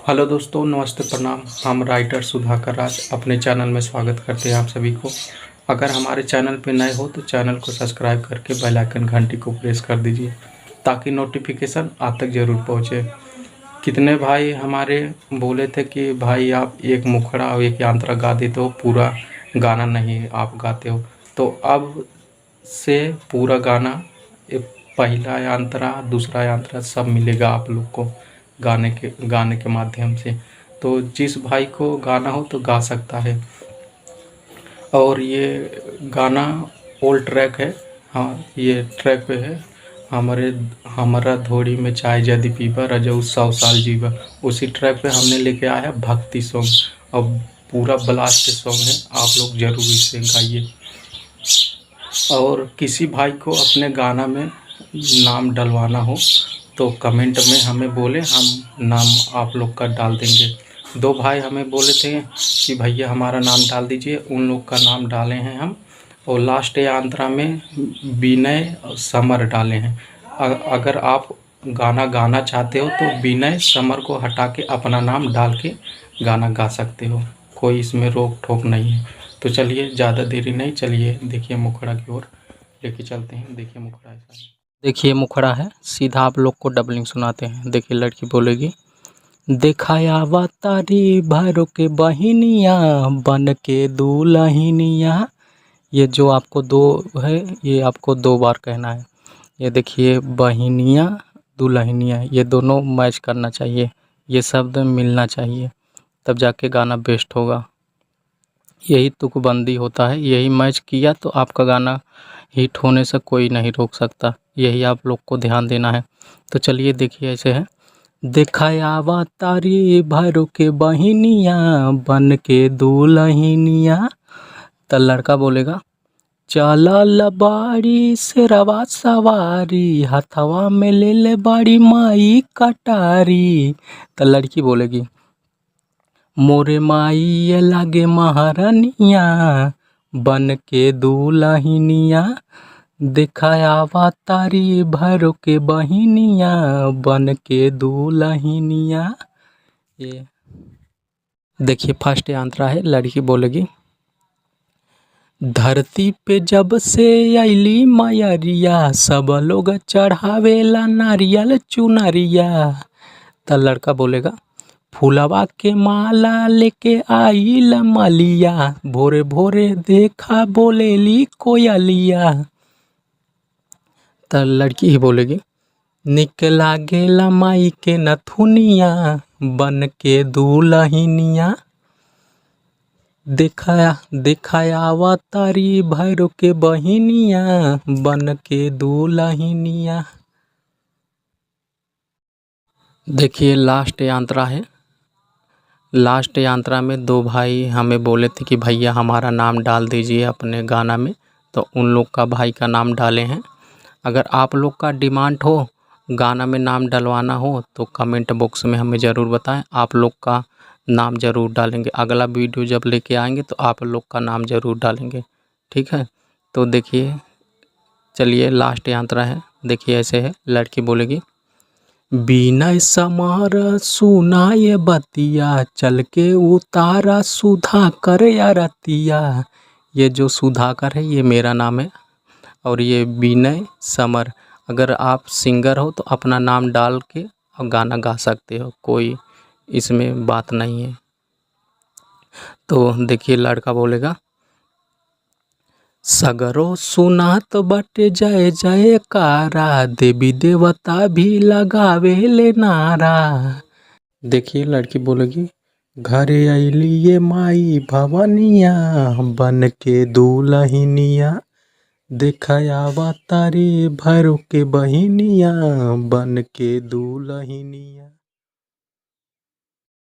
Hello दोस्तों, नमस्ते, प्रणाम। हम राइटर सुधाकर राज अपने चैनल में स्वागत करते हैं आप सभी को। अगर हमारे चैनल पे नए हो तो चैनल को सब्सक्राइब करके बेल आइकन घंटी को प्रेस कर दीजिए ताकि नोटिफिकेशन आप तक ज़रूर पहुँचे। कितने भाई हमारे बोले थे कि भाई आप एक मुखड़ा और एक यांत्रा गा देते हो, पूरा गाना नहीं आप गाते हो। तो अब से पूरा गाना, पहला यांत्रा दूसरा यांत्रा सब मिलेगा आप लोग को गाने के माध्यम से। तो जिस भाई को गाना हो तो गा सकता है। और ये गाना ओल्ड ट्रैक है। हाँ, ये ट्रैक पे है। हमारे हमारा धोड़ी में चाय यदि पीबा रजऊ 100 साल जीवा। उसी ट्रैक पे हमने लेके आया भक्ति सॉन्ग। और पूरा ब्लास्ट सॉन्ग है, आप लोग जरूर इसे गाइए। और किसी भाई को अपने गाना में नाम डलवाना हो तो कमेंट में हमें बोले, हम नाम आप लोग का डाल देंगे। दो भाई हमें बोले थे कि भैया हमारा नाम डाल दीजिए, उन लोग का नाम डाले हैं हम। और लास्ट यांत्रा में विनय और समर डाले हैं। अगर आप गाना गाना चाहते हो तो विनय समर को हटा के अपना नाम डाल के गाना गा सकते हो, कोई इसमें रोक ठोक नहीं है। तो चलिए, ज़्यादा देरी नहीं, चलिए देखिए मुखड़ा की ओर लेके चलते हैं। देखिए मुखड़ा ऐसा है। देखिए मुखड़ा है, सीधा आप लोग को डबलिंग सुनाते हैं। देखिए लड़की बोलेगी, दिखाया तारी भैरो के बहिनिया बन के दुल्हनिया। ये जो आपको दो है, ये आपको 2 बार कहना है। ये देखिए बहिनिया दुल्हनिया, ये दोनों मैच करना चाहिए, ये शब्द मिलना चाहिए, तब जाके गाना बेस्ट होगा। यही तुकबंदी होता है, यही मैच किया तो आपका गाना हिट होने से कोई नहीं रोक सकता। यही आप लोग को ध्यान देना है। तो चलिए देखिए ऐसे है, दिखाया तारी भैरो के बहिनिया बन के दुल्हनिया। तो लड़का बोलेगा, चलल बाड़ी से रवा सवारी हथवा में ले ले बाड़ी माई कटारी। तो लड़की बोलेगी, मोरे माई ये लागे महारानिया बन के दुल्हनिया। दिखाया तारी भैरो के बहिनिया बन के दुल्हनिया। ये देखिए फर्स्ट आंसर है। लड़की बोलेगी, धरती पे जब से अली मयरिया सब लोग चढ़ावेला नारियल चुनरिया। तो लड़का बोलेगा, फूलवा के माला लेके आइल मलिया भोरे भोरे देखा बोलेली कोयलिया। तो लड़की ही बोलेगी, निक लागेला माई के नथुनिया बन के दुल्हनिया। दिखाया तारी भैरो के बहिनिया बन के दुल्हनिया। देखिए लास्ट यांत्रा है। लास्ट यांत्रा में 2 भाई हमें बोले थे कि भैया हमारा नाम डाल दीजिए अपने गाना में, तो उन लोग का भाई का नाम डाले हैं। अगर आप लोग का डिमांड हो गाना में नाम डलवाना हो तो कमेंट बॉक्स में हमें ज़रूर बताएं, आप लोग का नाम ज़रूर डालेंगे। अगला वीडियो जब लेके आएंगे तो आप लोग का नाम ज़रूर डालेंगे, ठीक है। तो देखिए चलिए लास्ट यांत्रा है। देखिए ऐसे है, लड़की बोलेगी, बिनय समर सुना ये बतिया चल के उतारा सुधाकर या रतिया। ये जो सुधाकर है ये मेरा नाम है और ये विनय समर। अगर आप सिंगर हो तो अपना नाम डाल के और गाना गा सकते हो, कोई इसमें बात नहीं है। तो देखिए लड़का बोलेगा, सगरो सुनात बटे जय जयकारा देवी देवता भी लगावे ले नारा। देखिए लड़की बोलेगी, घरे अली ये माई भवनिया बन के दुल्हनिया। दिखाया तारी भैरो के बहिनिया बन के दुल्हनिया।